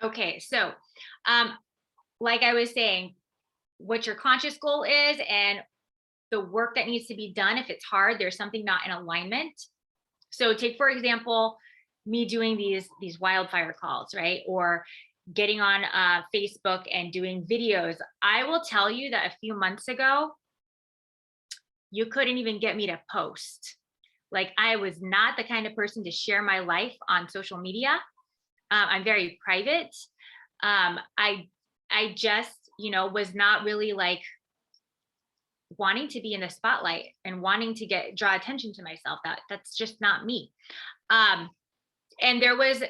Okay, so like I was saying, what your conscious goal is and the work that needs to be done. If it's hard, there's something not in alignment. So take, for example, me doing these wildfire calls, right? Or getting on Facebook and doing videos. I will tell you that a few months ago, you couldn't even get me to post. Like, I was not the kind of person to share my life on social media. I'm very private. I just, was not really like wanting to be in the spotlight and wanting to draw attention to myself. That's just not me. And there was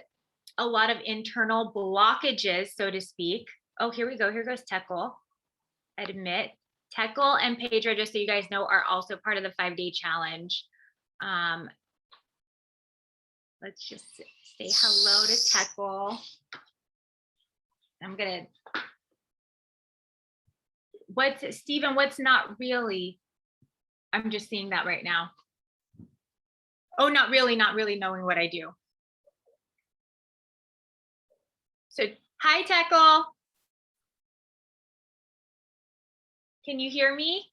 a lot of internal blockages, so to speak. Oh, here we go. Here goes Tekel. Admit. Tekel and Pedro, just so you guys know, are also part of the 5-day challenge. Let's just say hello to Tekel. Stephen, what's not really? I'm just seeing that right now. Oh, not really knowing what I do. So, hi, Tekel. Can you hear me?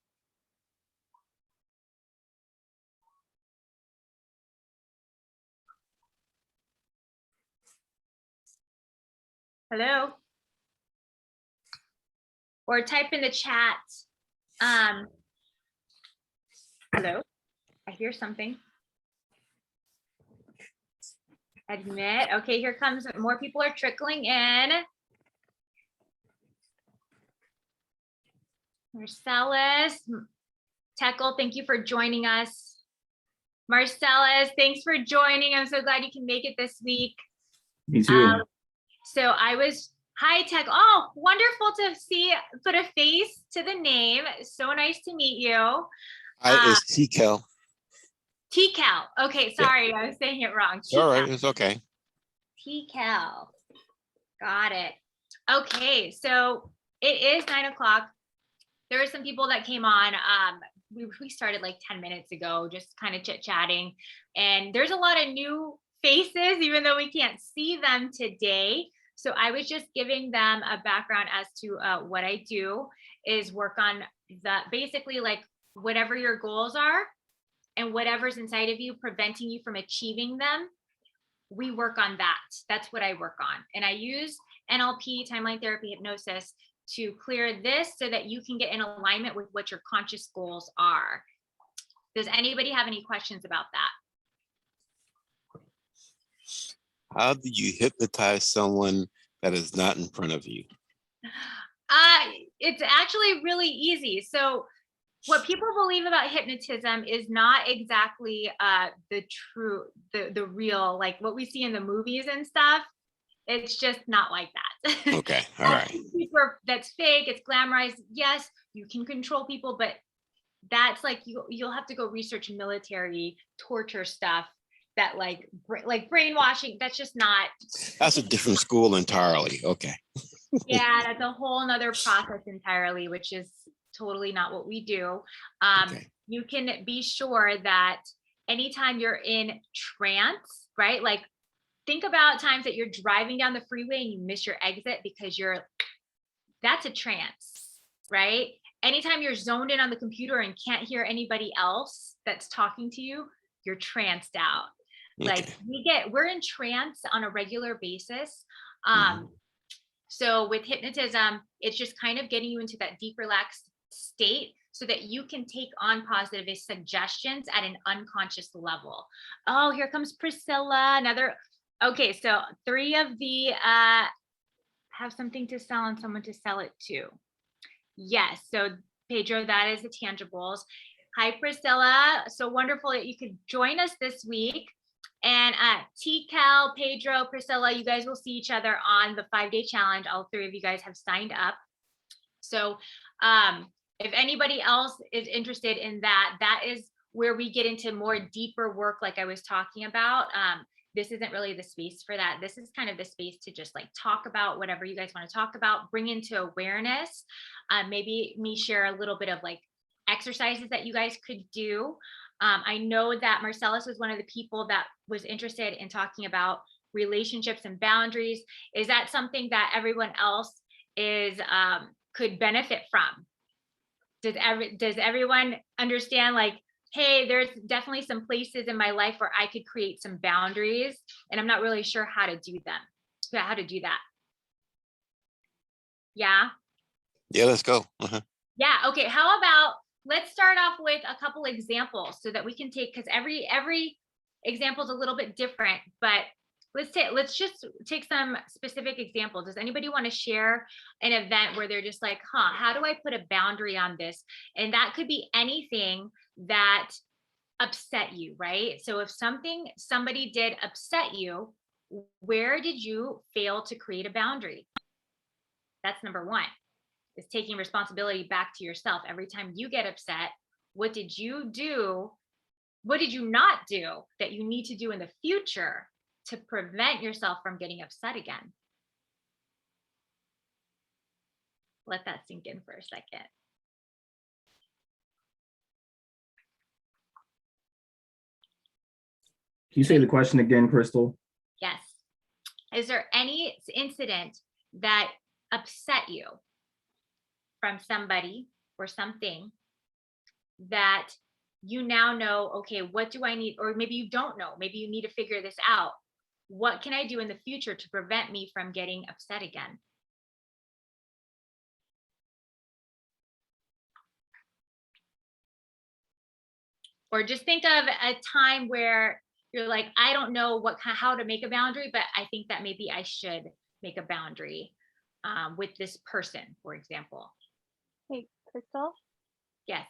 Hello? Or type in the chat. Hello? I hear something. Admit. Okay, here comes more people are trickling in. Marcellus, Tekel, thank you for joining us. Marcellus, thanks for joining. I'm so glad you can make it this week. Me too. Hi, Tech. Oh, wonderful to put a face to the name. So nice to meet you. Hi, it's Tekel. Tekel. Okay, sorry, yeah. I was saying it wrong. All right, it's okay. Tekel. Got it. Okay, so it is 9 o'clock. There were some people that came on. We started like 10 minutes ago, just kind of chit-chatting. And there's a lot of new faces, even though we can't see them today. So I was just giving them a background as to what I do is work on basically like whatever your goals are and whatever's inside of you preventing you from achieving them. We work on that. That's what I work on. And I use NLP, timeline therapy, hypnosis to clear this so that you can get in alignment with what your conscious goals are. Does anybody have any questions about that? How do you hypnotize someone that is not in front of you? It's actually really easy. So what people believe about hypnotism is not exactly the real, like what we see in the movies and stuff. It's just not like that. Okay, all right. That's fake, it's glamorized. Yes, you can control people, but that's like you'll have to go research military torture stuff that like brainwashing. That's just not. That's a different school entirely. Okay. Yeah, that's a whole nother process entirely, which is totally not what we do. Okay. You can be sure that anytime you're in trance, right? Like think about times that you're driving down the freeway and you miss your exit because that's a trance, right? Anytime you're zoned in on the computer and can't hear anybody else that's talking to you, you're tranced out. Okay. Like we're in trance on a regular basis. So with hypnotism, it's just kind of getting you into that deep relaxed state so that you can take on positive suggestions at an unconscious level. Oh, here comes Priscilla. Okay, so 3 of the have something to sell and someone to sell it to. Yes, so Pedro, that is the tangibles. Hi, Priscilla. So wonderful that you could join us this week. And Tekel, Pedro, Priscilla, you guys will see each other on the 5-day challenge. All 3 of you guys have signed up. So if anybody else is interested in that, that is where we get into more deeper work like I was talking about. This isn't really the space for that. This is kind of the space to just like talk about whatever you guys want to talk about, bring into awareness, maybe me share a little bit of like exercises that you guys could do. I know that Marcellus was one of the people that was interested in talking about relationships and boundaries. Is that something that everyone else is could benefit from? Does everyone understand, like, hey, there's definitely some places in my life where I could create some boundaries and I'm not really sure how to do them. Yeah, how to do that. Yeah. Yeah, let's go. Uh-huh. Yeah. Okay. How about let's start off with a couple examples so that we can take, because every example is a little bit different, but let's just take some specific examples. Does anybody want to share an event where they're just like, how do I put a boundary on this? And that could be anything that upset you, right? So if somebody did upset you, where did you fail to create a boundary? That's number one, is taking responsibility back to yourself. Every time you get upset, what did you do? What did you not do that you need to do in the future to prevent yourself from getting upset again? Let that sink in for a second. Can you say the question again, Crystal? Yes. Is there any incident that upset you from somebody or something that you now know, okay, what do I need? Or maybe you don't know, maybe you need to figure this out. What can I do in the future to prevent me from getting upset again? Or just think of a time where you're like, I don't know how to make a boundary, but I think that maybe I should make a boundary with this person, for example. Hey, Crystal, Yes.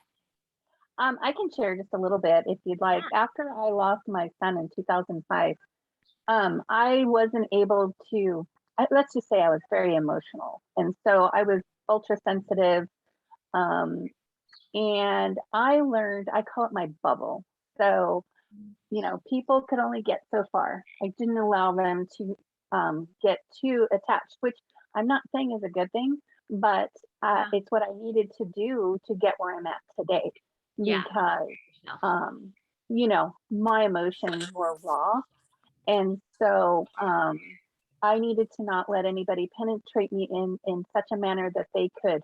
I can share just a little bit if you'd like. After I lost my son in 2005, I wasn't able to, let's just say I was very emotional. And so I was ultra sensitive. And I learned, I call it my bubble. So, people could only get so far. I didn't allow them to get too attached, which I'm not saying is a good thing, but it's what I needed to do to get where I'm at today. Yeah. Because, my emotions were raw. And so I needed to not let anybody penetrate me in such a manner that they could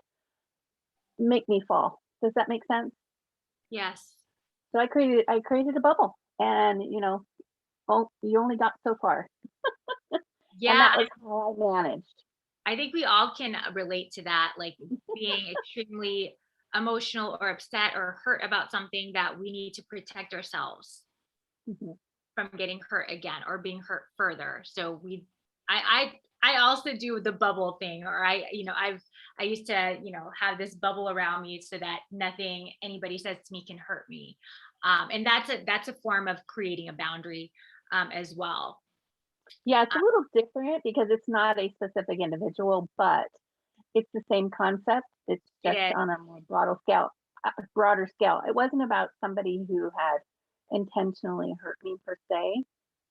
make me fall. Does that make sense? Yes. So I created a bubble, and you only got so far. Yeah. And that was how I managed. I think we all can relate to that, like being extremely emotional or upset or hurt about something that we need to protect ourselves from getting hurt again or being hurt further. So I also do the bubble thing, or I used to, have this bubble around me so that nothing anybody says to me can hurt me. And that's a form of creating a boundary as well. Yeah, it's a little different because it's not a specific individual, but it's the same concept. It's just on a more broader scale. It wasn't about somebody who had intentionally hurt me per se,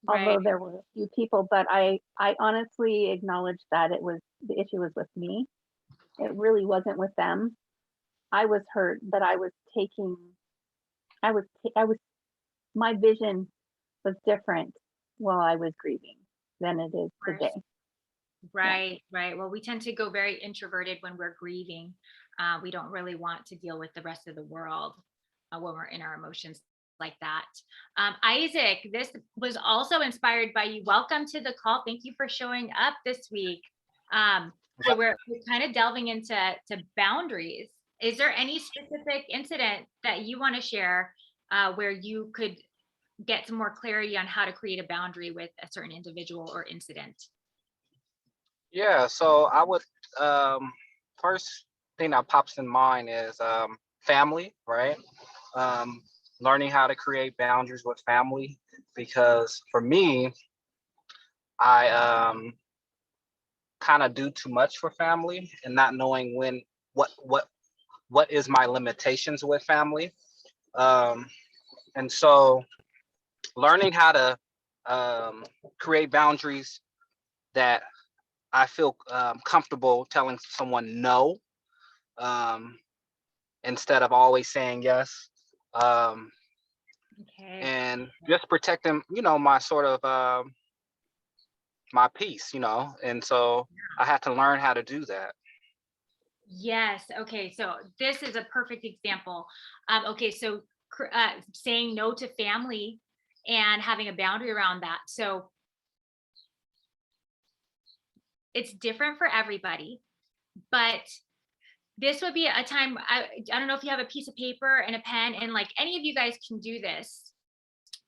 although Right. there were a few people, but I honestly acknowledge that the issue was with me. It really wasn't with them. I was hurt, but I was my vision was different while I was grieving than it is today. Right. Well, we tend to go very introverted when we're grieving. We don't really want to deal with the rest of the world when we're in our emotions like that. Isaac, this was also inspired by you. Welcome to the call. Thank you for showing up this week. So we're kind of delving into boundaries. Is there any specific incident that you want to share where you could get some more clarity on how to create a boundary with a certain individual or incident? Yeah, so I would first thing that pops in mind is family, right? Learning how to create boundaries with family, because for me, I kind of do too much for family and not knowing what is my limitations with family. And so learning how to create boundaries that I feel comfortable telling someone no, instead of always saying yes. Okay. And just protecting, my sort of my peace, and so I had to learn how to do that. Yes. Okay. So this is a perfect example. Okay. So saying no to family and having a boundary around that. So it's different for everybody, but this would be a time. I don't know if you have a piece of paper and a pen, and like any of you guys can do this.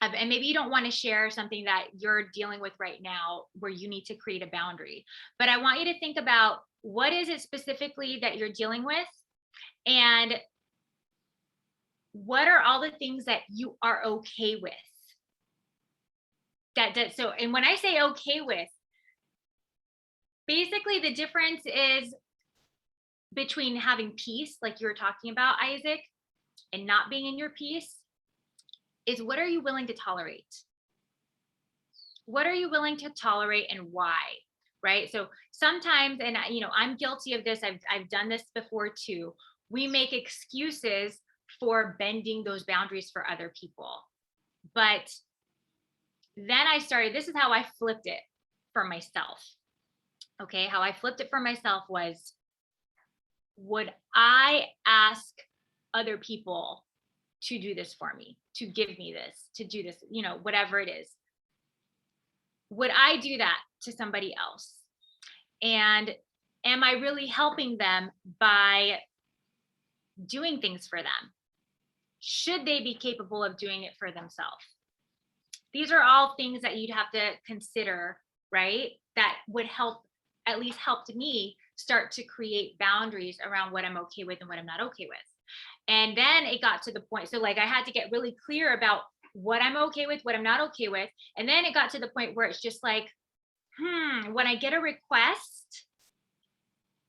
And maybe you don't want to share something that you're dealing with right now where you need to create a boundary. But I want you to think about what is it specifically that you're dealing with, and what are all the things that you are okay with. So, and when I say okay with, basically the difference is between having peace, like you were talking about, Isaac, and not being in your peace, is what are you willing to tolerate? What are you willing to tolerate and why? Right? So sometimes, and I'm guilty of this. I've done this before too. We make excuses for bending those boundaries for other people. But then this is how I flipped it for myself. Okay, how I flipped it for myself was, would I ask other people to do this for me, to give me this, to do this, whatever it is? Would I do that to somebody else? And am I really helping them by doing things for them? Should they be capable of doing it for themselves? These are all things that you'd have to consider, right? That would at least helped me start to create boundaries around what I'm okay with and what I'm not okay with. And then it got to the point. So like I had to get really clear about what I'm okay with, what I'm not okay with. And then it got to the point where it's just like, when I get a request,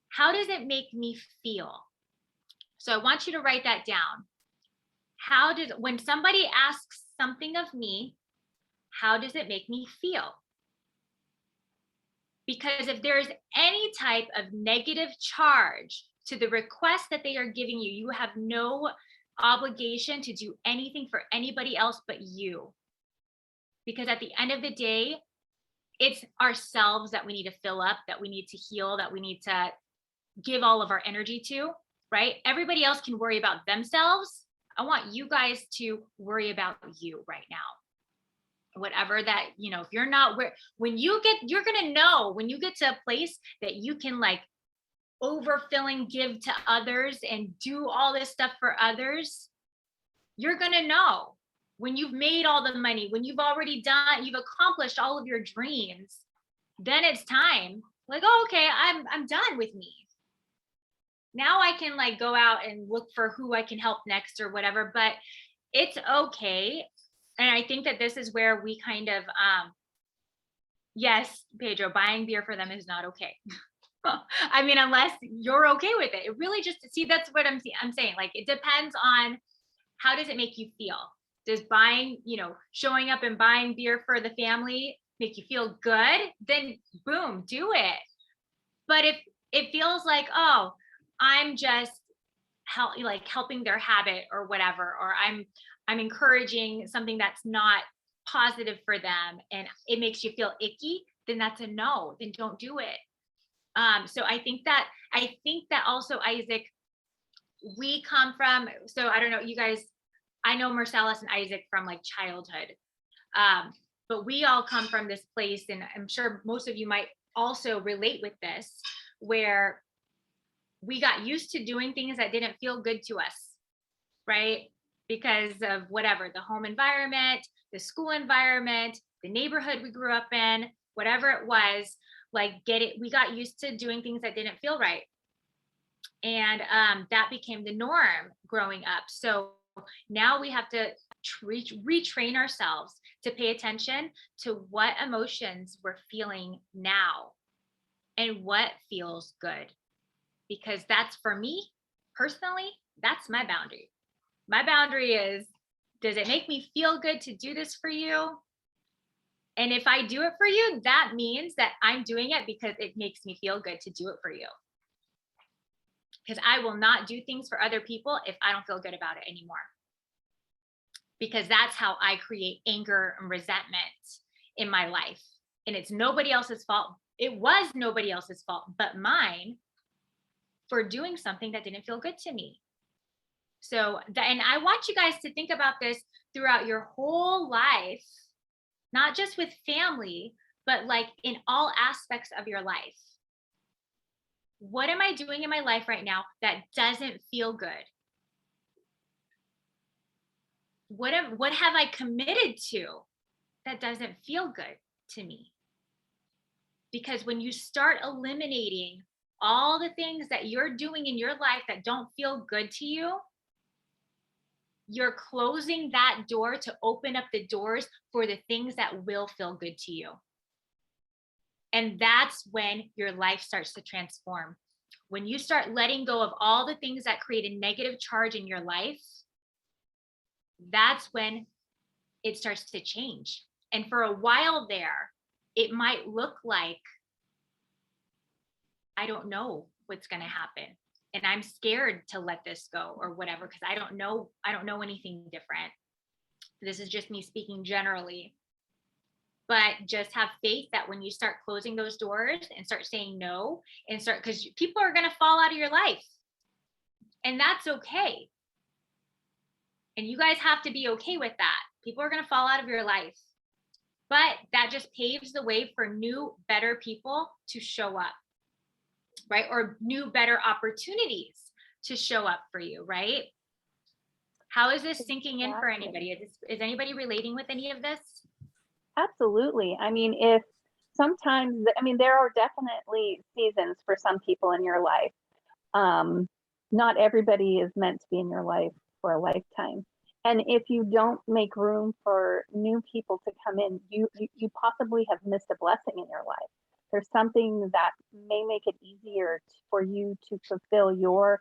how does it make me feel? So I want you to write that down. When somebody asks something of me, how does it make me feel? Because if there's any type of negative charge to the request that they are giving you, you have no obligation to do anything for anybody else but you. Because at the end of the day, it's ourselves that we need to fill up, that we need to heal, that we need to give all of our energy to, right? Everybody else can worry about themselves. I want you guys to worry about you right now. Whatever that, if you're not you're going to know when you get to a place that you can like overfilling, give to others and do all this stuff for others. You're going to know when you've made all the money, when you've accomplished all of your dreams, then it's time like, oh, okay, I'm done with me. Now I can like go out and look for who I can help next or whatever, but it's okay. And I think that this is where we kind of, yes, Pedro, buying beer for them is not okay. I mean, unless you're okay with it. It really just, see, that's what I'm saying. Like, it depends on how does it make you feel? Does showing up and buying beer for the family make you feel good? Then boom, do it. But if it feels like, oh, I'm just helping their habit or whatever, or I'm encouraging something that's not positive for them and it makes you feel icky, then that's a no, then don't do it. So I think that also, Isaac, we come from, so I don't know, you guys, I know Marcellus and Isaac from like childhood, but we all come from this place, and I'm sure most of you might also relate with this, where we got used to doing things that didn't feel good to us, right? Because of whatever, the home environment, the school environment, the neighborhood we grew up in, whatever it was, we got used to doing things that didn't feel right. And that became the norm growing up. So now we have to retrain ourselves to pay attention to what emotions we're feeling now and what feels good. Because that's, for me personally, that's my boundary. My boundary is, does it make me feel good to do this for you? And if I do it for you, that means that I'm doing it because it makes me feel good to do it for you. Because I will not do things for other people if I don't feel good about it anymore. Because that's how I create anger and resentment in my life. and it's nobody else's fault. It was nobody else's fault but mine for doing something that didn't feel good to me. So, and I want you guys to think about this throughout your whole life, not just with family, but like in all aspects of your life. What am I doing in my life right now that doesn't feel good? What have I committed to that doesn't feel good to me? Because when you start eliminating all the things that you're doing in your life that don't feel good to you, you're closing that door to open up the doors for the things that will feel good to you. And that's when your life starts to transform. When you start letting go of all the things that create a negative charge in your life, that's when it starts to change. And for a while there, it might look like, I don't know what's going to happen, and I'm scared to let this go or whatever, because I don't know anything different. This is just me speaking generally. But just have faith that when you start closing those doors and start saying no, and start, because people are going to fall out of your life, and that's okay. And you guys have to be okay with that. People are going to fall out of your life, but that just paves the way for new, better people to show up, right? Or new, better opportunities to show up for you, right? How is this sinking in for anybody? Is anybody relating with any of this? Absolutely. I mean, if sometimes, I mean, there are definitely seasons for some people in your life. Not everybody is meant to be in your life for a lifetime. And if you don't make room for new people to come in, you possibly have missed a blessing in your life. There's something that may make it easier for you to fulfill your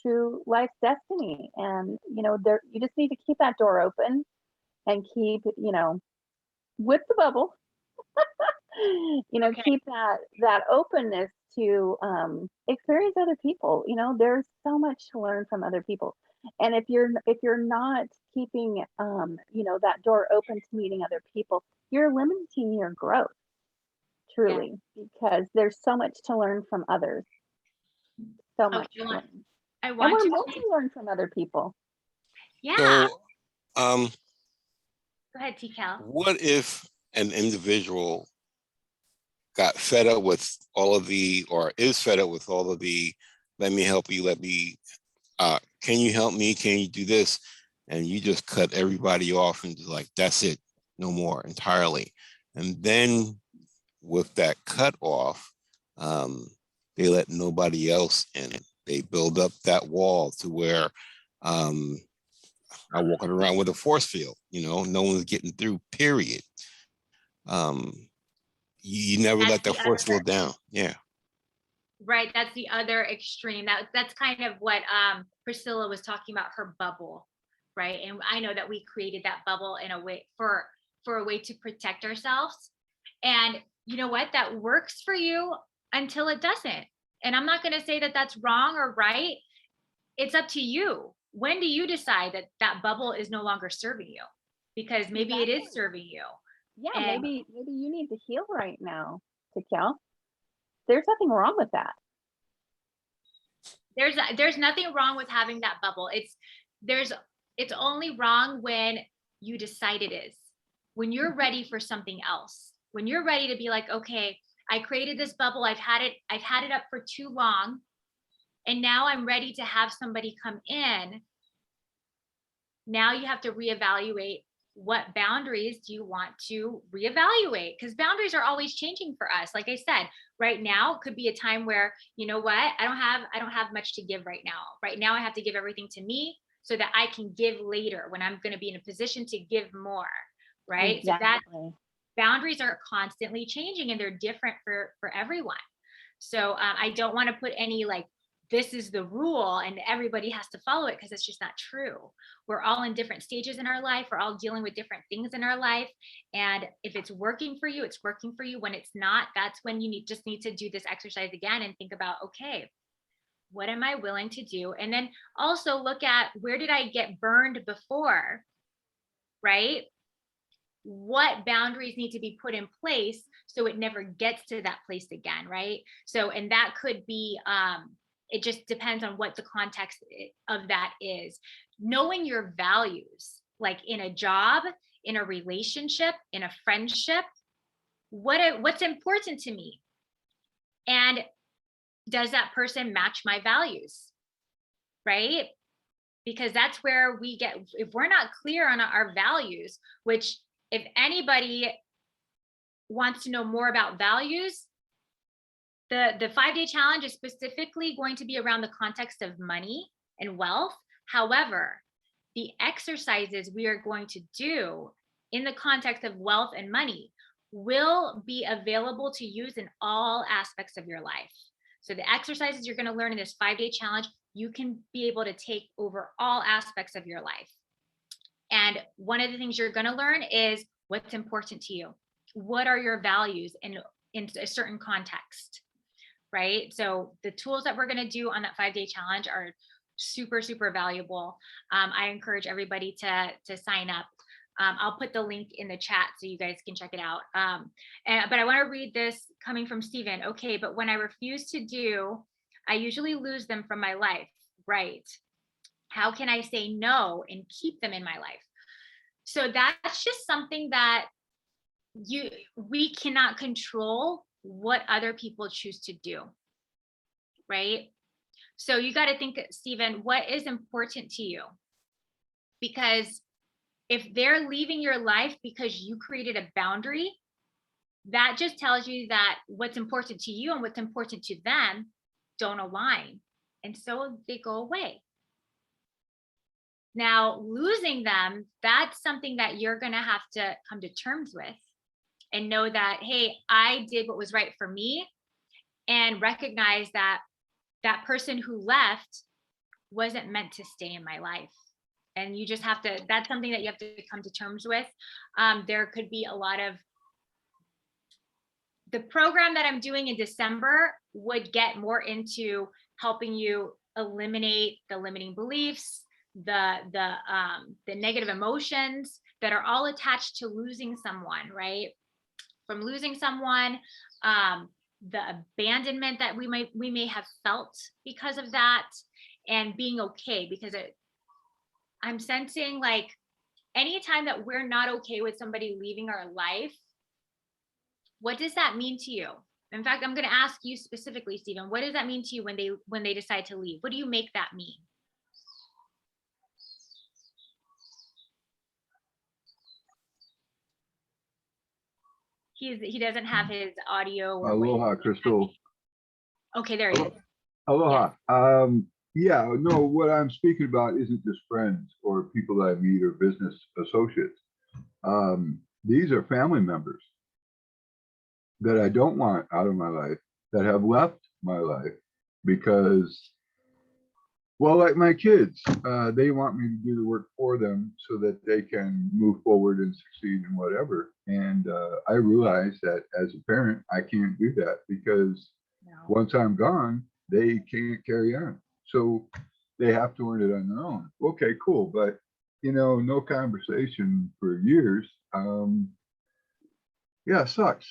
true life's destiny. And, you know, you just need to keep that door open and keep, you know, with the bubble, you know, Okay. keep that openness to experience other people. You know, there's so much to learn from other people. And if you're not keeping you know, that door open to meeting other people, you're limiting your growth, truly, because there's so much to learn from others. So much to learn. I And want we're you meant to, to learn from other people. yeah. So, Go ahead, TCal. what if an individual got fed up with all of the, or is fed up with all of the, let me help you, can you help me? Can you do this? And you just cut everybody off and just like, that's it, no more entirely. And then with that cut off, they let nobody else in. They build up that wall to where I'm walking around with a force field, you know, no one's getting through, period. You never That's let that the force other, field down. Yeah. right. That's the other extreme. That's kind of what Priscilla was talking about, her bubble, right? And I know that we created that bubble in a way for a way to protect ourselves. And you know what? That works for you until it doesn't. And I'm not going to say that that's wrong or right. It's up to you. When do you decide that that bubble is no longer serving you? Because maybe it is serving you. Yeah, And maybe you need to heal right now, Tikal. There's nothing wrong with that. there's nothing wrong with having that bubble. It's only wrong when you decide it is. When you're ready for something else. When you're ready to be like, okay, I created this bubble. I've had it up for too long. And now I'm ready to have somebody come in. Now you have to reevaluate, what boundaries do you want to reevaluate? Because boundaries are always changing for us. Like I said, right now could be a time where, you know what, I don't have much to give right now. Right now I have to give everything to me so that I can give later when I'm going to be in a position to give more. Right. Exactly. So that boundaries are constantly changing and they're different for everyone. So I don't want to put any like, this is the rule and everybody has to follow it, because it's just not true. We're all in different stages in our life. We're all dealing with different things in our life. And if it's working for you, it's working for you. When it's not, that's when you just need to do this exercise again and think about, okay, what am I willing to do? And then also look at, where did I get burned before? Right? what boundaries need to be put in place so it never gets to that place again, right? So, and that could be, it just depends on what the context of that is. Knowing your values, like in a job, in a relationship, in a friendship, what's important to me? And does that person match my values? Right? Because that's where we get, if we're not clear on our values, which if anybody wants to know more about values, the 5-day challenge is specifically going to be around the context of money and wealth. However, the exercises we are going to do in the context of wealth and money will be available to use in all aspects of your life. So the exercises you're going to learn in this 5-day challenge, you can be able to take over all aspects of your life. And one of the things you're going to learn is what's important to you. What are your values in a certain context, right? So the tools that we're going to do on that 5-day challenge are super, super valuable. I encourage everybody to sign up. I'll put the link in the chat so you guys can check it out. But I want to read this coming from Stephen. Okay, but when I refuse to do, I usually lose them from my life, right? How can I say no and keep them in my life? So that's just something that we cannot control what other people choose to do, right? So you got to think, Stephen, what is important to you? Because if they're leaving your life because you created a boundary, that just tells you that what's important to you and what's important to them don't align. And so they go away. Now, losing them, that's something that you're going to have to come to terms with and know that, hey, I did what was right for me, and recognize that that person who left wasn't meant to stay in my life. And you just have to, that's something that you have to come to terms with. There could be a lot of, the program that I'm doing in December would get more into helping you eliminate the limiting beliefs, the negative emotions that are all attached to losing someone, right? From losing someone, the abandonment that we may have felt because of that, and being okay, because I'm sensing like anytime that we're not okay with somebody leaving our life, what does that mean to you? In fact, I'm going to ask you specifically, Stephen, what does that mean to you when they decide to leave? What do you make that mean? He doesn't have his audio. Aloha, Crystal. Okay, there he is. Aloha. Yeah, no, what I'm speaking about isn't just friends or people that I meet or business associates. These are family members that I don't want out of my life, that have left my life because, well, like my kids, they want me to do the work for them so that they can move forward and succeed in whatever. And I realize that as a parent, I can't do that because once I'm gone, they can't carry on. So they have to earn it on their own. Okay, cool. But, you know, no conversation for years. Yeah, it sucks.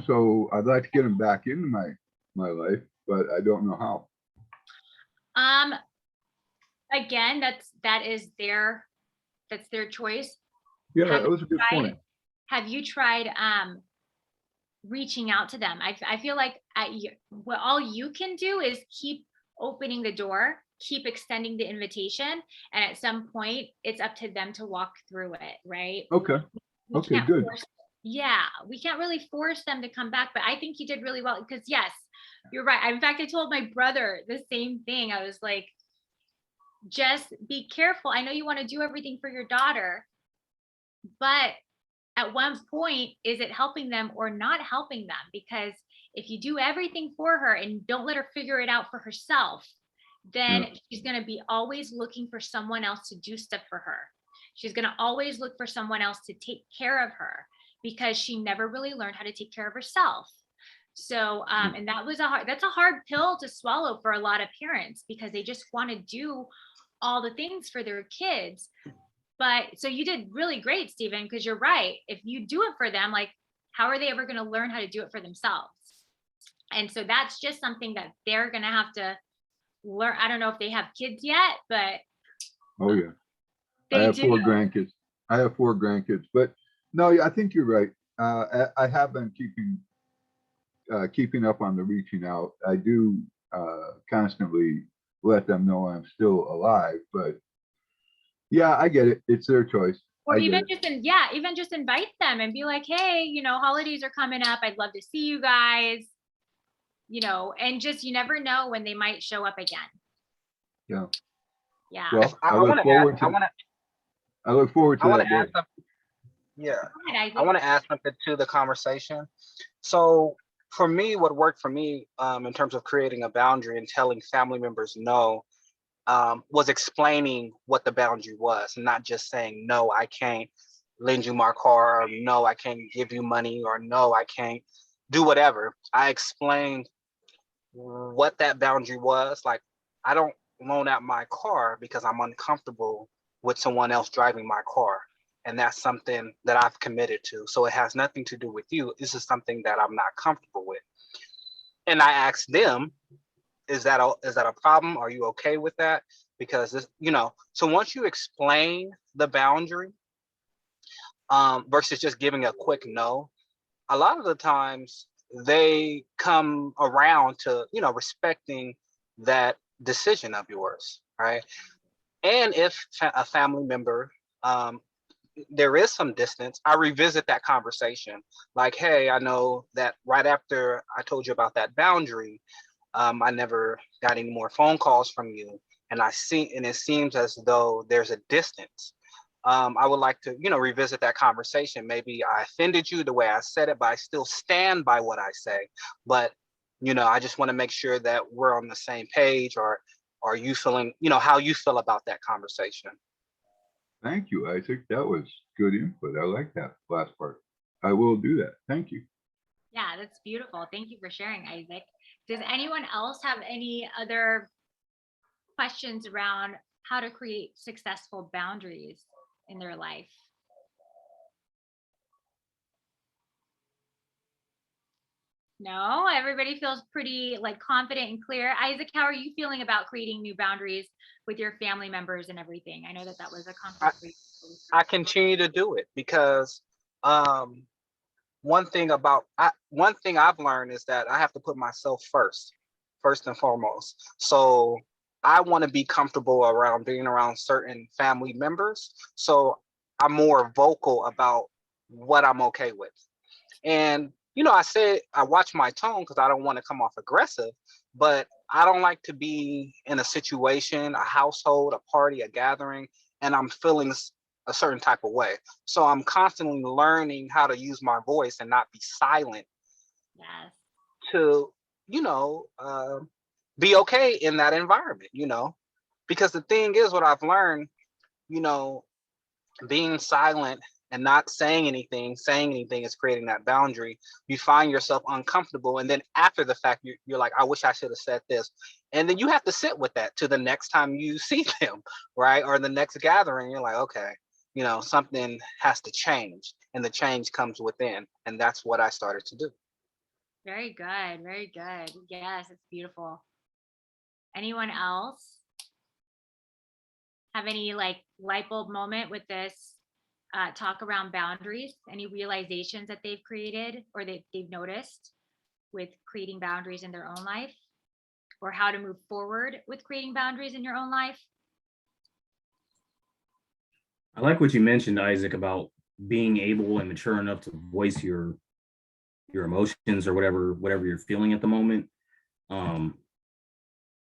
So I'd like to get them back into my life, but I don't know how. Again, that's their choice. Yeah, that was a good point. Have you tried reaching out to them? I feel like what all you can do is keep opening the door, keep extending the invitation, and at some point it's up to them to walk through it, right? Okay. Okay, good. We can't really force them to come back, but I think you did really well, because yes, you're right. In fact, I told my brother the same thing. I was like, just be careful. I know you want to do everything for your daughter, but at one point, is it helping them or not helping them? Because if you do everything for her and don't let her figure it out for herself, then she's going to be always looking for someone else to do stuff for her. She's going to always look for someone else to take care of her, because she never really learned how to take care of herself. So, and that's a hard pill to swallow for a lot of parents, because they just want to do all the things for their kids. But so you did really great, Stephen, because you're right. If you do it for them, like, how are they ever going to learn how to do it for themselves? And so that's just something that they're going to have to learn. I don't know if they have kids yet, but Oh, yeah. I they have do. 4 grandkids. I have 4 grandkids, but no, yeah, I think you're right. I have been keeping up on the reaching out. I do constantly let them know I'm still alive, but yeah, I get it. It's their choice. Or I get even it. just even just invite them and be like, hey, holidays are coming up. I'd love to see you guys, and just, you never know when they might show up again. Yeah. Yeah. Well, I I want look to forward add, to, I look forward I to want that to add day. something. Yeah. Go ahead, I Isaac. want to add something to the conversation. So for me, what worked for me in terms of creating a boundary and telling family members no, was explaining what the boundary was, and not just saying, no, I can't lend you my car, or no, I can't give you money, or no, I can't do whatever. I explained what that boundary was. Like, I don't loan out my car because I'm uncomfortable with someone else driving my car. And that's something that I've committed to. So it has nothing to do with you. This is something that I'm not comfortable with. And I asked them, is that a problem? Are you okay with that? Because this, so once you explain the boundary, versus just giving a quick no, a lot of the times they come around to, respecting that decision of yours, right? And if a family member, there is some distance, I revisit that conversation. Like, hey, I know that right after I told you about that boundary, I never got any more phone calls from you. And it seems as though there's a distance. I would like to, revisit that conversation. Maybe I offended you the way I said it, but I still stand by what I say. But, I just want to make sure that we're on the same page, or are you feeling, how you feel about that conversation. Thank you, Isaac. That was good input. I like that last part. I will do that. Thank you. Yeah, that's beautiful. Thank you for sharing, Isaac. Does anyone else have any other questions around how to create successful boundaries in their life? No, everybody feels pretty confident and clear. Isaac, how are you feeling about creating new boundaries with your family members and everything? I know that was a conflict for you. I continue to do it because one thing I've learned is that I have to put myself first and foremost. So I want to be comfortable around being around certain family members. So I'm more vocal about what I'm okay with. And, I said I watch my tone because I don't want to come off aggressive, but I don't like to be in a situation, a household, a party, a gathering, and I'm feeling a certain type of way. So I'm constantly learning how to use my voice and not be silent Yes. to, be okay in that environment, because the thing is, what I've learned, being silent and not saying anything is creating that boundary. You find yourself uncomfortable. And then after the fact, you're like, I wish I should have said this. And then you have to sit with that to the next time you see them, right? Or the next gathering, you're like, okay, something has to change, and the change comes within. And that's what I started to do. Very good. Very good. Yes, it's beautiful. Anyone else have any light bulb moment with this talk around boundaries? Any realizations that they've created or they've noticed with creating boundaries in their own life, or how to move forward with creating boundaries in your own life? I like what you mentioned, Isaac, about being able and mature enough to voice your emotions or whatever you're feeling at the moment.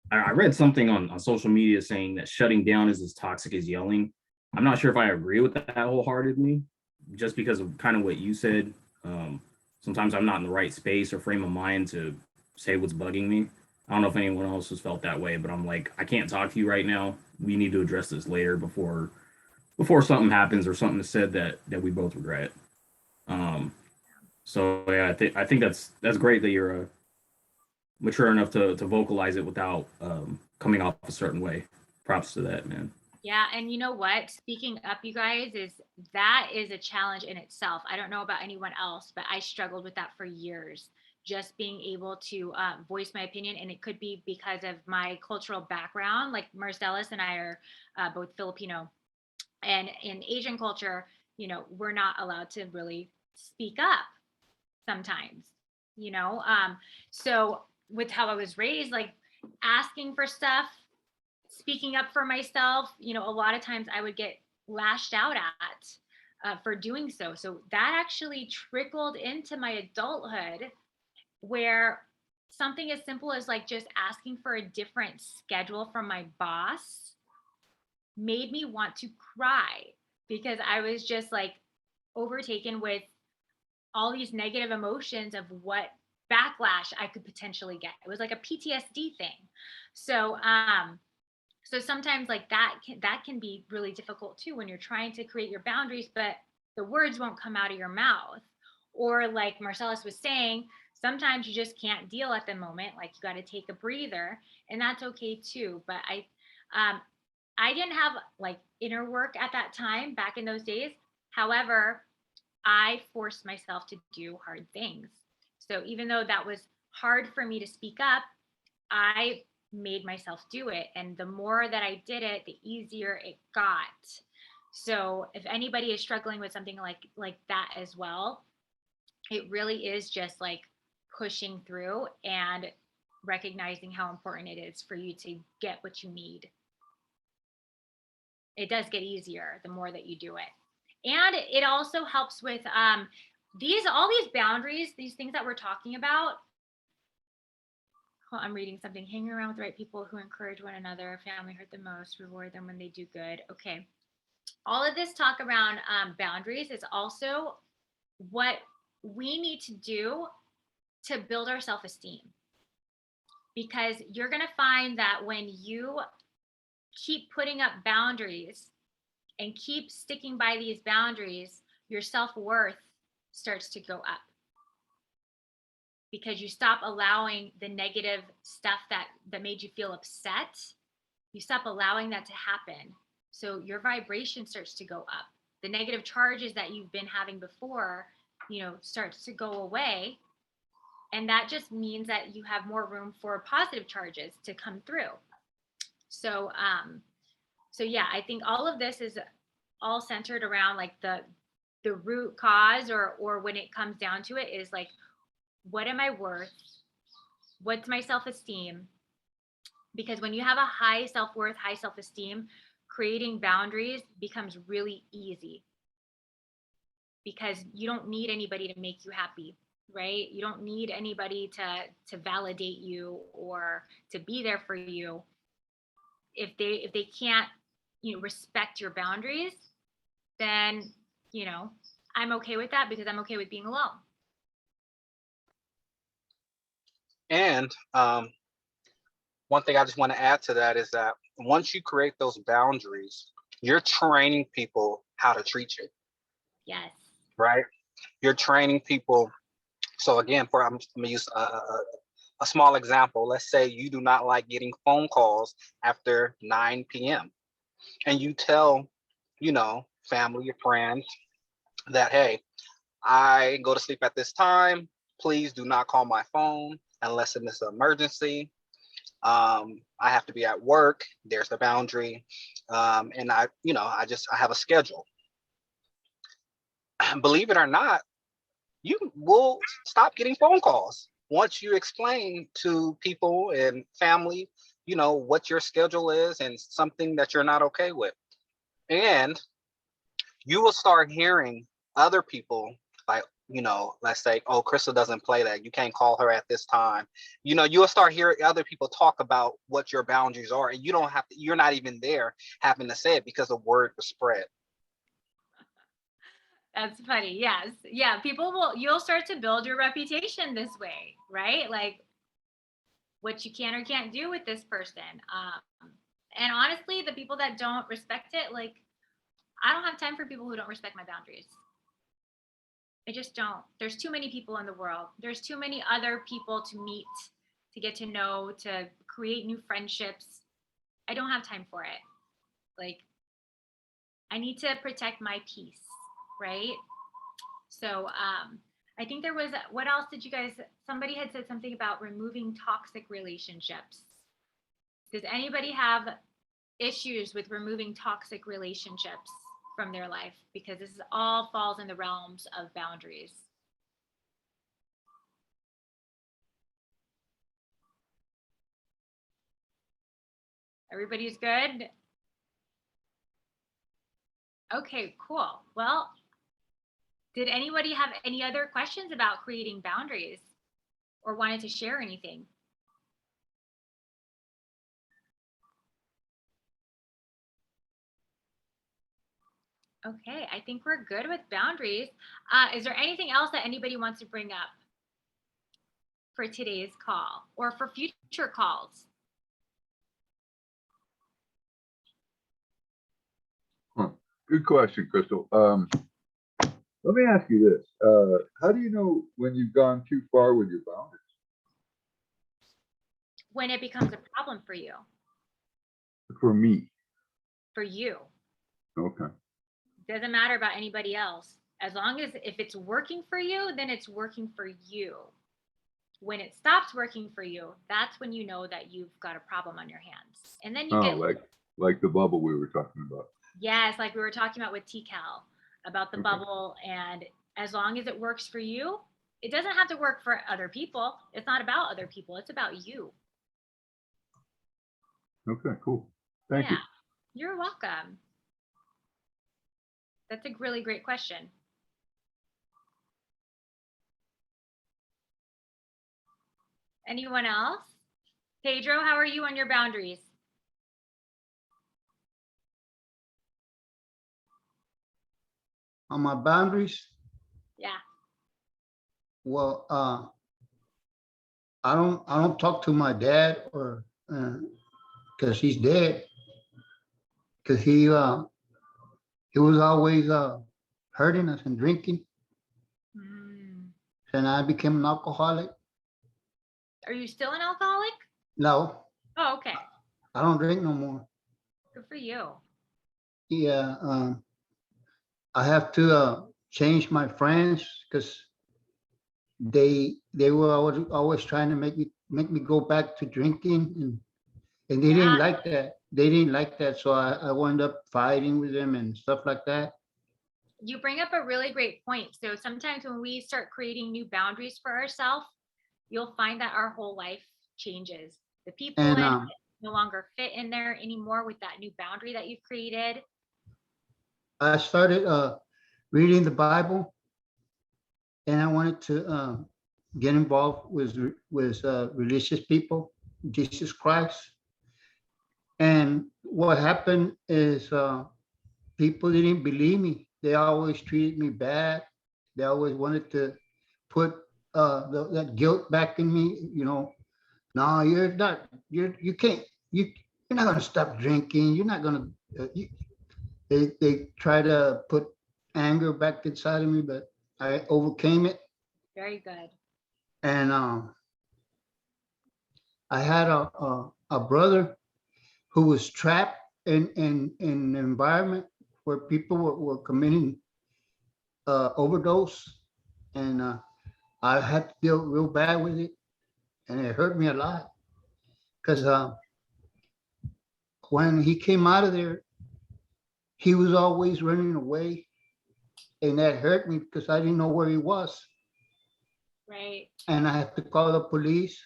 I read something on social media saying that shutting down is as toxic as yelling. I'm not sure if I agree with that wholeheartedly, just because of kind of what you said. Sometimes I'm not in the right space or frame of mind to say what's bugging me. I don't know if anyone else has felt that way, but I'm like, I can't talk to you right now. We need to address this later before something happens or something is said that we both regret. So yeah, I think that's great that you're mature enough to vocalize it without coming off a certain way. Props to that, man. Yeah, and you know what? Speaking up, you guys, that is a challenge in itself. I don't know about anyone else, but I struggled with that for years. Just being able to voice my opinion, and it could be because of my cultural background. Like Marcellus and I are both Filipino, and in Asian culture, we're not allowed to really speak up sometimes. You know, so with how I was raised, like asking for stuff, speaking up for myself, a lot of times I would get lashed out at for doing so. So that actually trickled into my adulthood, where something as simple as like just asking for a different schedule from my boss made me want to cry, because I was just like overtaken with all these negative emotions of what backlash I could potentially get. It was like a PTSD thing. So sometimes like that can be really difficult too, when you're trying to create your boundaries, but the words won't come out of your mouth. Or like Marcellus was saying, sometimes you just can't deal at the moment. Like you got to take a breather, and that's okay too. But I didn't have like inner work at that time back in those days. However, I forced myself to do hard things. So even though that was hard for me to speak up, I made myself do it. And the more that I did it, the easier it got. So if anybody is struggling with something like that as well, it really is just like pushing through and recognizing how important it is for you to get what you need. It does get easier the more that you do it. And it also helps with all these boundaries, these things that we're talking about. I'm reading something. Hanging around with the right people who encourage one another. Family hurt the most. Reward them when they do good. Okay. All of this talk around boundaries is also what we need to do to build our self-esteem. Because you're going to find that when you keep putting up boundaries and keep sticking by these boundaries, your self-worth starts to go up, because you stop allowing the negative stuff that made you feel upset. You stop allowing that to happen. So your vibration starts to go up. The negative charges that you've been having before, starts to go away. And that just means that you have more room for positive charges to come through. So, yeah, I think all of this is all centered around like the root cause, or when it comes down to it, is like, what am I worth? What's my self-esteem? Because when you have a high self-worth, high self-esteem, creating boundaries becomes really easy, because you don't need anybody to make you happy, right? You don't need anybody to validate you or to be there for you. If they can't, respect your boundaries, then, I'm okay with that, because I'm okay with being alone. And one thing I just want to add to that is that once you create those boundaries, you're training people how to treat you. Yes. Right? You're training people. So again, I'm gonna use a small example. Let's say you do not like getting phone calls after 9 p.m. and you tell, family or friends that, hey, I go to sleep at this time. Please do not call my phone unless it's an emergency. I have to be at work. There's the boundary. And I have a schedule. Believe it or not, you will stop getting phone calls once you explain to people and family, what your schedule is and something that you're not okay with. And you will start hearing other people like, let's say, oh, Crystal doesn't play that. You can't call her at this time. You'll start hearing other people talk about what your boundaries are, and you're not even there having to say it, because the word was spread. That's funny. Yes. Yeah. You'll start to build your reputation this way, right? Like what you can or can't do with this person. And honestly, the people that don't respect it, like, I don't have time for people who don't respect my boundaries. I just don't. There's too many people in the world. There's too many other people to meet, to get to know, to create new friendships. I don't have time for it. Like, I need to protect my peace, right? So I think there was, what else did you guys, somebody had said something about removing toxic relationships. Does anybody have issues with removing toxic relationships from their life? Because this is all falls in the realms of boundaries. Everybody's good? Okay, cool. Well, did anybody have any other questions about creating boundaries or wanted to share anything? Okay, I think we're good with boundaries. Is there anything else that anybody wants to bring up for today's call or for future calls? Good question, Crystal. Let me ask you this. How do you know when you've gone too far with your boundaries? When it becomes a problem for you, For me, for you. okay. Doesn't matter about anybody else. As long as if it's working for you, then it's working for you. When it stops working for you, that's when you know that you've got a problem on your hands. And then you Oh, get like the bubble we were talking about. yes, like we were talking about with TCAL about the Okay. bubble. And as long as it works for you, it doesn't have to work for other people. It's not about other people. It's about you. Okay, cool. Thank you. Yeah, you're welcome. That's a really great question. Anyone else? Pedro, how are you on your boundaries? On my boundaries, Yeah. well, I don't talk to my dad or because he's dead. Because he was always hurting us and drinking, Mm. and I became an alcoholic. Are you still an alcoholic? No, Oh, okay. I don't drink no more. Good for you. Yeah, I have to change my friends because they were always trying to make me go back to drinking, and they didn't Yeah. like that. They didn't like that, so I wound up fighting with them and stuff like that. You bring up a really great point. So sometimes when we start creating new boundaries for ourselves, you'll find that our whole life changes. The people And in it no longer fit in there anymore with that new boundary that you've created. I started reading the Bible, and I wanted to get involved with religious people, Jesus Christ. And what happened is people didn't believe me. They always treated me bad. They always wanted to put that guilt back in me. You know, no, you're not. You can't. You're not gonna stop drinking. You're not gonna. They try to put anger back inside of me, but I overcame it. Very good. And I had a brother who was trapped in an environment where people were committing overdose, and I had to deal real bad with it, and it hurt me a lot because when he came out of there, he was always running away, and that hurt me because I didn't know where he was, Right. and I had to call the police.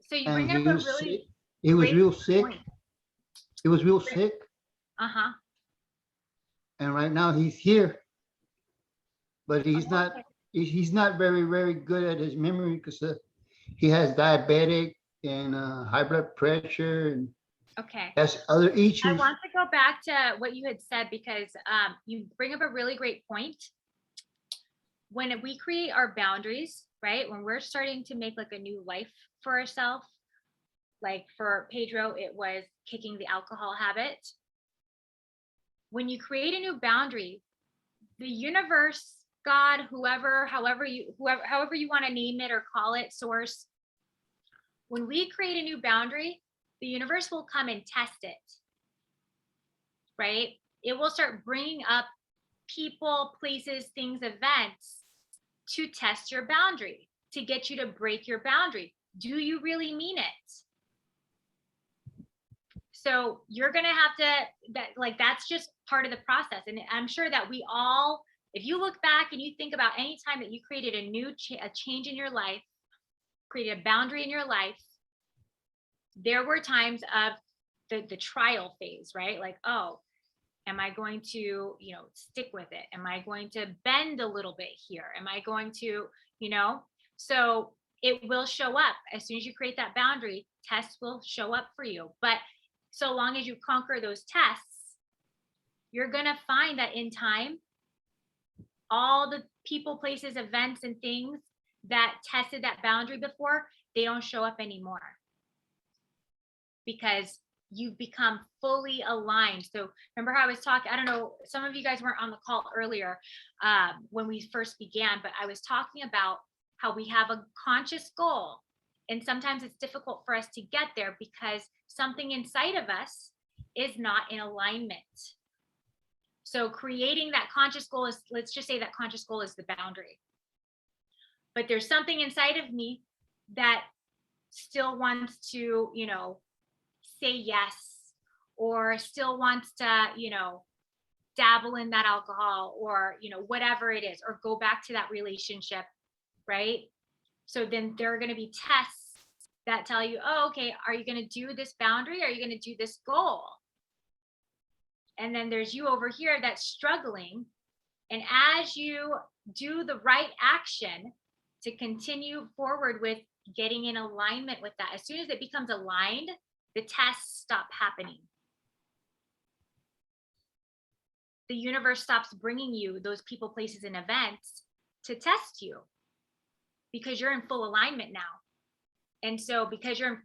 So you And bring he up a was really sick. He was great real sick. point. He was real sick, Uh-huh. and right now he's here, but he's Oh, not. okay. He's not very good at his memory because he has diabetic and high blood pressure and Okay. has other I issues. want to go back to what you had said because you bring up a really great point. When we create our boundaries, right? When we're starting to make like a new life for ourselves, like for Pedro, it was kicking the alcohol habit. When you create a new boundary, the universe, God, however you want to name it or call it, source, when we create a new boundary, the universe will come and test it. Right? it will start bringing up people, places, things, events to test your boundary, to get you to break your boundary. Do you really mean it? So you're going to have to, that's just part of the process. And I'm sure that we all, if you look back and you think about any time that you created a change in your life, created a boundary in your life, there were times of the trial phase, right? Like, oh, am I going to, stick with it? Am I going to bend a little bit here? Am I going to, so it will show up as soon as you create that boundary. Tests will show up for you. But so long as you conquer those tests, you're going to find that in time, all the people, places, events, and things that tested that boundary before, they don't show up anymore. Because you've become fully aligned. So remember how I was talking, I don't know, some of you guys weren't on the call earlier when we first began, but I was talking about how we have a conscious goal. And sometimes it's difficult for us to get there because something inside of us is not in alignment. So creating that conscious goal is, let's just say that conscious goal is the boundary. But there's something inside of me that still wants to, say yes, or still wants to, dabble in that alcohol, or, whatever it is, or go back to that relationship, right? So then there are going to be tests that tell you, oh, okay, are you going to do this boundary? Are you going to do this goal? And then there's you over here that's struggling. And as you do the right action to continue forward with getting in alignment with that, as soon as it becomes aligned, the tests stop happening. The universe stops bringing you those people, places, and events to test you because you're in full alignment now. And so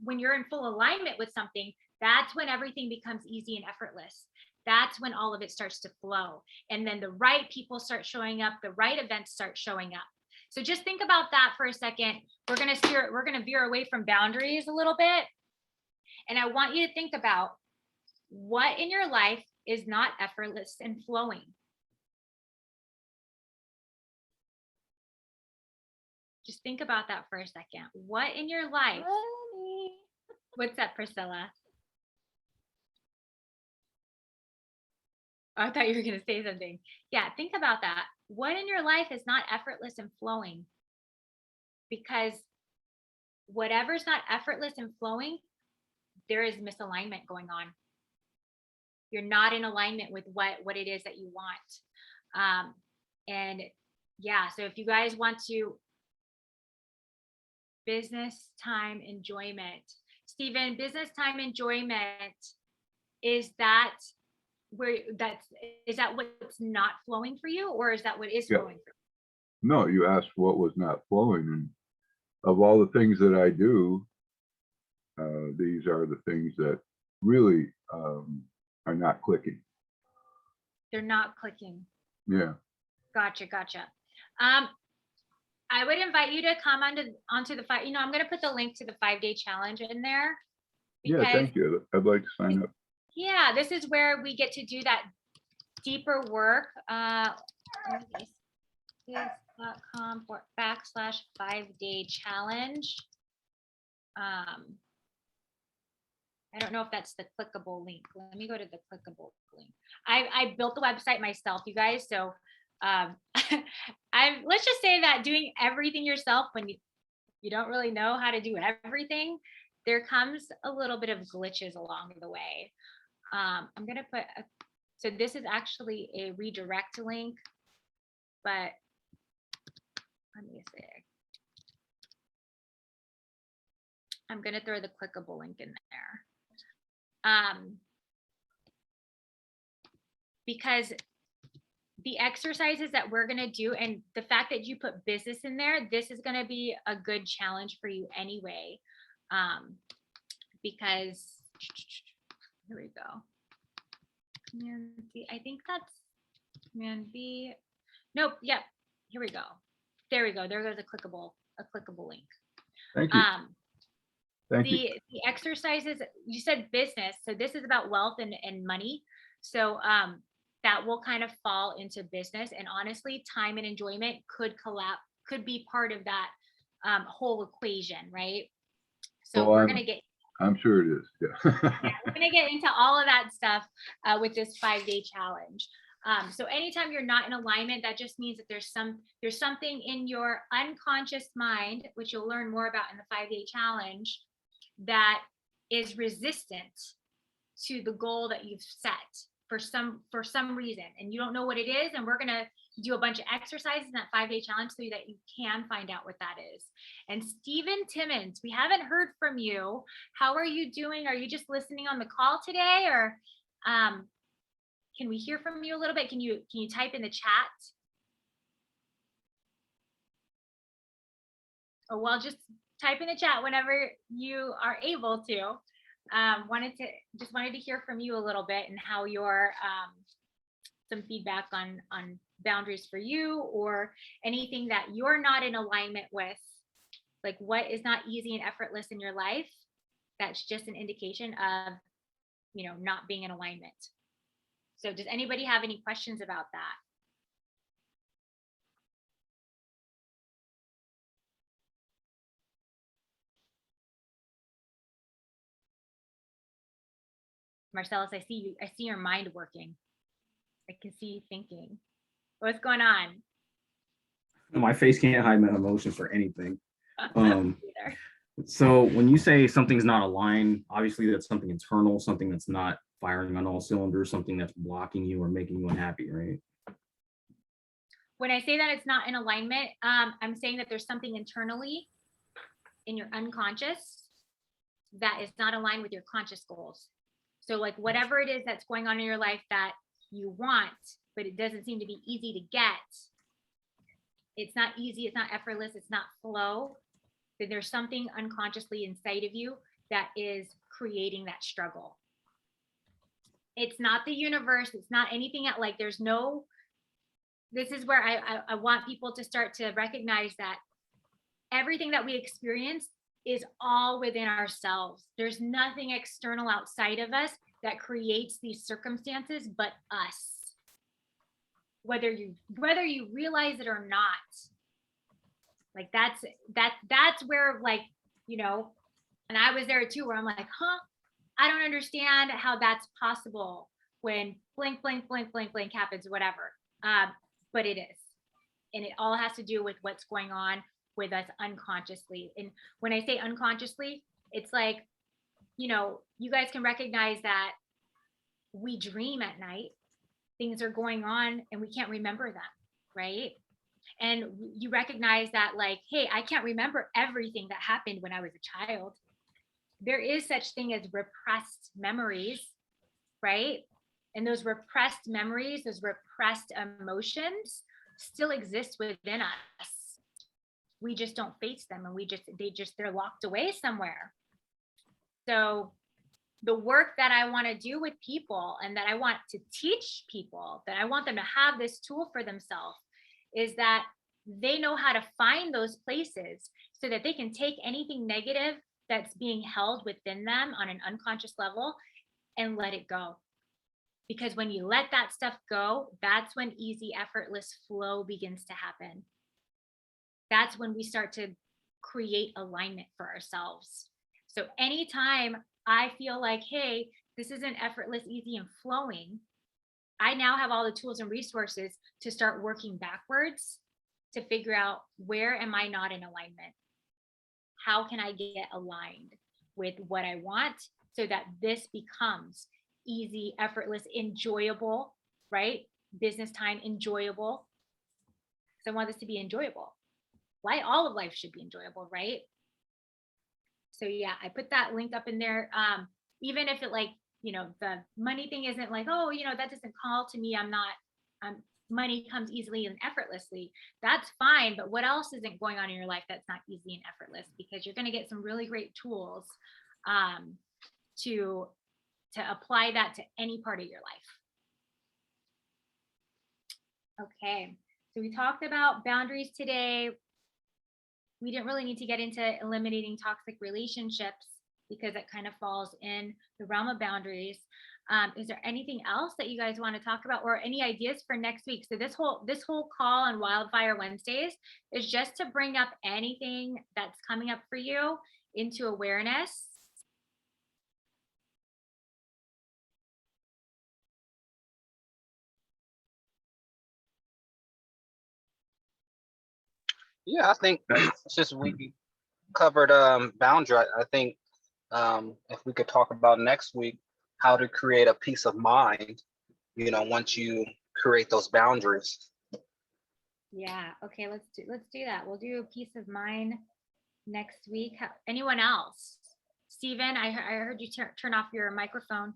when you're in full alignment with something, that's when everything becomes easy and effortless. That's when all of it starts to flow. And then the right people start showing up, the right events start showing up. So just think about that for a second. We're going to veer away from boundaries a little bit. And I want you to think about what in your life is not effortless and flowing. Just think about that for a second. What in your life? What's up, Priscilla? Oh, I thought you were going to say something. Yeah, think about that. What in your life is not effortless and flowing? Because whatever's not effortless and flowing, there is misalignment going on. You're not in alignment with what it is that you want. And yeah, so if you guys want to, business time enjoyment, Stephen, business time enjoyment, is that what's not flowing for you, or is that what is flowing for you? No, you asked what was not flowing, and of all the things that I do, these are the things that really are not clicking. They're not clicking. Yeah. Gotcha. I would invite you to come onto the five. I'm going to put the link to the 5-day challenge in there. Yeah, thank you. I'd like to sign up. Yeah, this is where we get to do that deeper work. com/5-day challenge. I don't know if that's the clickable link. Let me go to the clickable link. I built the website myself, you guys. So let's just say that doing everything yourself when you don't really know how to do everything, there comes a little bit of glitches along the way. I'm going to so this is actually a redirect link, but let me see. I'm going to throw the clickable link in there. Because the exercises that we're going to do, and the fact that you put business in there, this is going to be a good challenge for you anyway. Because here we go. I think that's Command B. Nope. Yep. Here we go. There we go. There goes a clickable link. Thank you. Thank you. The exercises, you said business. So this is about wealth and money. So that will kind of fall into business. And honestly, time and enjoyment could be part of that whole equation, right? So Oh, we're gonna get I'm sure it is. Yeah. we're gonna get into all of that stuff with this 5-day challenge. So anytime you're not in alignment, that just means that there's something in your unconscious mind, which you'll learn more about in the 5-day challenge, that is resistant to the goal that you've set for some reason, and you don't know what it is. And we're gonna do a bunch of exercises in that 5-day challenge so that you can find out what that is. And Stephen Timmons, we haven't heard from you. How are you doing? Are you just listening on the call today, or can we hear from you a little bit? Can you type in the chat? Or well, just type in the chat whenever you are able to. Wanted to hear from you a little bit and how your some feedback on boundaries for you, or anything that you're not in alignment with, like what is not easy and effortless in your life. That's just an indication of, not being in alignment. So does anybody have any questions about that? Marcellus, I see your mind working. I can see you thinking. What's going on? My face can't hide my emotions for anything. Either. So when you say something's not aligned, obviously that's something internal, something that's not firing on all cylinders, something that's blocking you or making you unhappy, right? When I say that it's not in alignment, I'm saying that there's something internally in your unconscious that is not aligned with your conscious goals. So like whatever it is that's going on in your life that you want, but it doesn't seem to be easy to get. It's not easy, it's not effortless, it's not flow. Then there's something unconsciously inside of you that is creating that struggle. It's not the universe, it's not anything at like, this is where I want people to start to recognize that everything that we experience is all within ourselves. There's nothing external outside of us that creates these circumstances but us. Whether you realize it or not. Like that's where, like, and I was there too, where I'm like, I don't understand how that's possible when blank, blank, blank, blank, blank happens, whatever. But it is. And it all has to do with what's going on with us unconsciously. And when I say unconsciously, it's like, you guys can recognize that we dream at night, things are going on and we can't remember them, right? And you recognize that, like, hey, I can't remember everything that happened when I was a child. There is such thing as repressed memories, right? And those repressed memories, those repressed emotions still exist within us. We just don't face them, and they're locked away somewhere. So the work that I want to do with people, and that I want to teach people, that I want them to have this tool for themselves, is that they know how to find those places so that they can take anything negative that's being held within them on an unconscious level and let it go. Because when you let that stuff go, that's when easy, effortless flow begins to happen. That's when we start to create alignment for ourselves. So anytime I feel like, hey, this isn't effortless, easy, and flowing, I now have all the tools and resources to start working backwards to figure out, where am I not in alignment? How can I get aligned with what I want so that this becomes easy, effortless, enjoyable, right? Business time, enjoyable. So I want this to be enjoyable. Why all of life should be enjoyable, right? So yeah, I put that link up in there. Even if it, like, the money thing isn't like, oh, that doesn't call to me. Money comes easily and effortlessly. That's fine. But what else isn't going on in your life that's not easy and effortless? Because you're going to get some really great tools to apply that to any part of your life. Okay, so we talked about boundaries today. We didn't really need to get into eliminating toxic relationships because it kind of falls in the realm of boundaries. Is there anything else that you guys want to talk about or any ideas for next week? So this whole call on Wildfire Wednesdays is just to bring up anything that's coming up for you into awareness. Yeah, I think since we covered boundary, I think if we could talk about next week how to create a peace of mind, once you create those boundaries. Yeah, okay, let's do that. We'll do a peace of mind next week. Anyone else? Steven, I heard you turn off your microphone.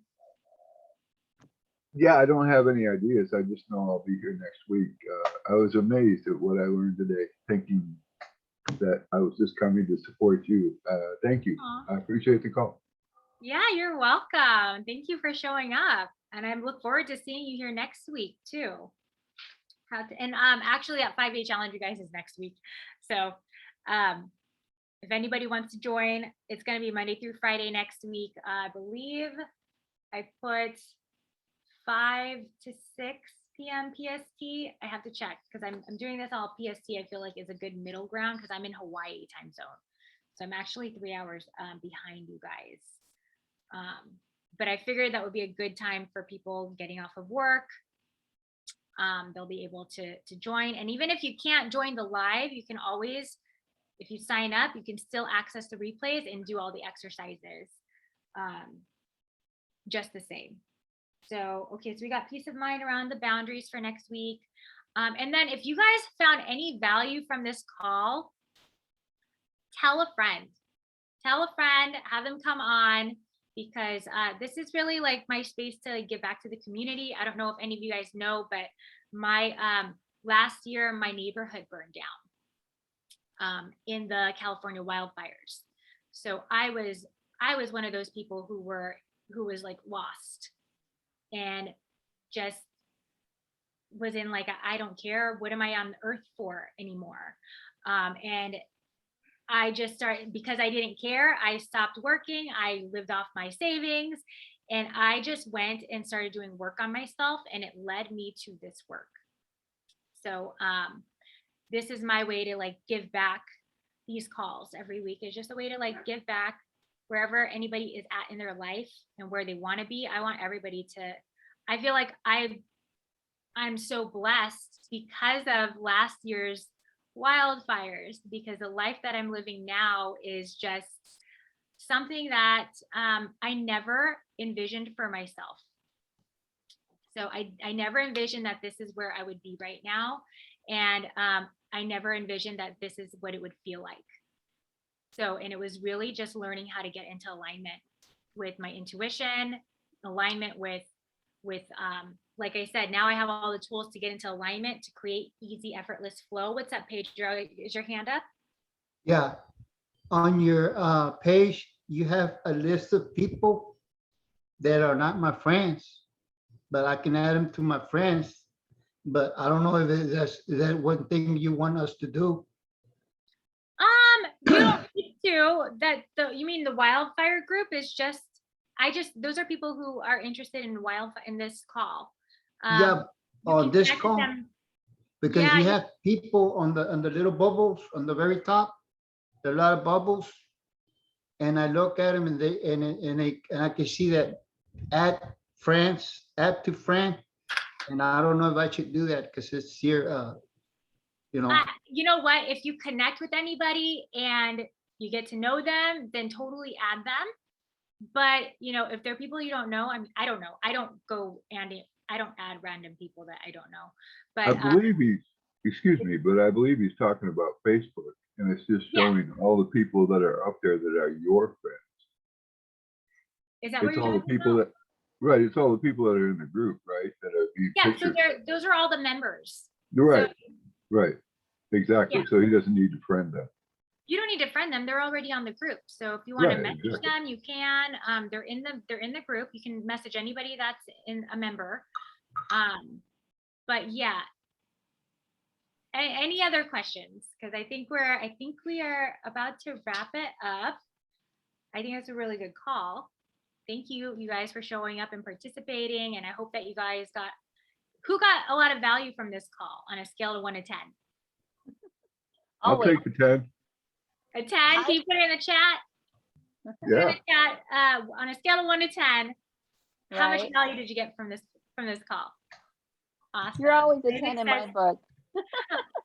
Yeah, I don't have any ideas. I just know I'll be here next week. I was amazed at what I learned today, thinking that I was just coming to support you. Thank you. Aw. I appreciate the call. Yeah, you're welcome. Thank you for showing up. And I look forward to seeing you here next week too. Actually at 5Day Challenge, you guys, is next week. So if anybody wants to join, it's going to be Monday through Friday next week. I believe I put 5 to 6 p.m. PST. I have to check because I'm doing this all PST. I feel like is a good middle ground because I'm in Hawaii time zone. So I'm actually 3 hours behind you guys. But I figured that would be a good time for people getting off of work. They'll be able to join. And even if you can't join the live, you can always, if you sign up, you can still access the replays and do all the exercises just the same. So, okay, so we got peace of mind around the boundaries for next week. And then if you guys found any value from this call, tell a friend, have them come on, because this is really like my space to give back to the community. I don't know if any of you guys know, but my last year, my neighborhood burned down in the California wildfires. So I was one of those people who was like lost and just was in like, I don't care. What am I on earth for anymore? And I just started, because I didn't care, I stopped working. I lived off my savings and I just went and started doing work on myself, and it led me to this work. So this is my way to like give back. These calls every week is just a way to like give back wherever anybody is at in their life and where they want to be. I want everybody to, I feel like I'm so blessed because of last year's wildfires, because the life that I'm living now is just something that I never envisioned for myself. So I never envisioned that this is where I would be right now. And I never envisioned that this is what it would feel like. So, and it was really just learning how to get into alignment with my intuition, alignment with like I said, now I have all the tools to get into alignment to create easy, effortless flow. What's up, Pedro? Is your hand up? Yeah, on your page, you have a list of people that are not my friends, but I can add them to my friends. But I don't know if is that one thing you want us to do. You don't need to. You mean the wildfire group is just, those are people who are interested in wildfire in this call. Yeah, you on can this connect with call, them. because Yeah, you have people on the little bubbles on the very top. There are a lot of bubbles, and I look at them and I can see that add friends, add to friend, and I don't know if I should do that because it's here. You know. You know what? If you connect with anybody and you get to know them, then totally add them. But if they're people you don't know, I don't know. I don't add random people that I don't know. I But believe excuse me, but I believe he's talking about Facebook, and it's just Yeah. showing all the people that are up there that are your friends. is that what It's you're all the talking people about? that, right, it's all the people that are in the group, right, that are being Yeah, so pictured. those are all the members. Right, right, exactly. Yeah. So he doesn't need to friend them. You don't need to friend them. They're already on the group. So if you want to Right, message exactly. them, you can. They're in the group. You can message anybody that's in a member. But yeah. Any other questions? Because I think we are about to wrap it up. I think that's a really good call. thank you, you guys, for showing up and participating. And I hope that you guys who got a lot of value from this call on a scale of 1 to 10? I'll Always. take the 10. A 10, can you put it in the chat? Put it in Yeah. the chat, on a scale of 1 to 10, how much Right. value did you get from this call? Awesome. You're always a David 10 in my says- book.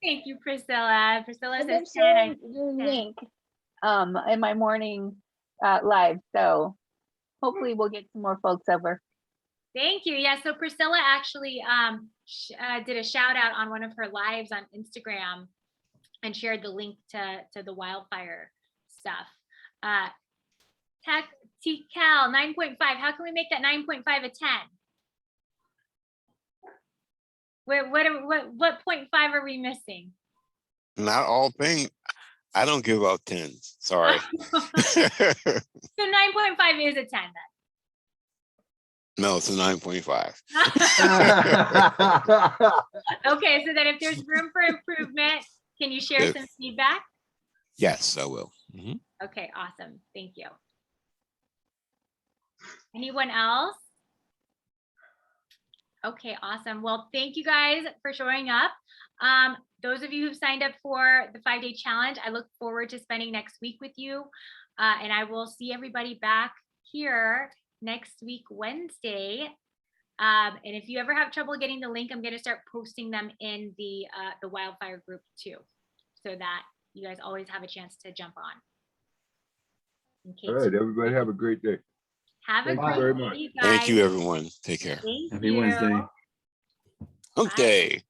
Thank you, Priscilla. Priscilla I've been says 10. sharing your link in my morning live, so hopefully we'll get some more folks over. Thank you. Yeah, so Priscilla actually did a shout out on one of her lives on Instagram and shared the link to the wildfire stuff. Tech TCal 9.5. How can we make that 9.5 a 10? What 0.5 are we missing? Not all paint. I don't give out 10s. Sorry. So 9.5 is a 10 No, it's a 9.5. then. Okay, so then if there's room for improvement, can you share Yes. some feedback? Yes, I will. Mhm. Okay, awesome. Thank you. Anyone else? Okay, awesome. Well, thank you guys for showing up. Those of you who've signed up for the 5-day challenge, I look forward to spending next week with you. And I will see everybody back here next week, Wednesday. And if you ever have trouble getting the link, I'm going to start posting them in the wildfire group too, so that you guys always have a chance to jump on. In case All right, everybody have a great day. Have a Thank you great very day, much. you Thank guys. you, everyone. Take care. Thank Happy you. Wednesday. Hump day.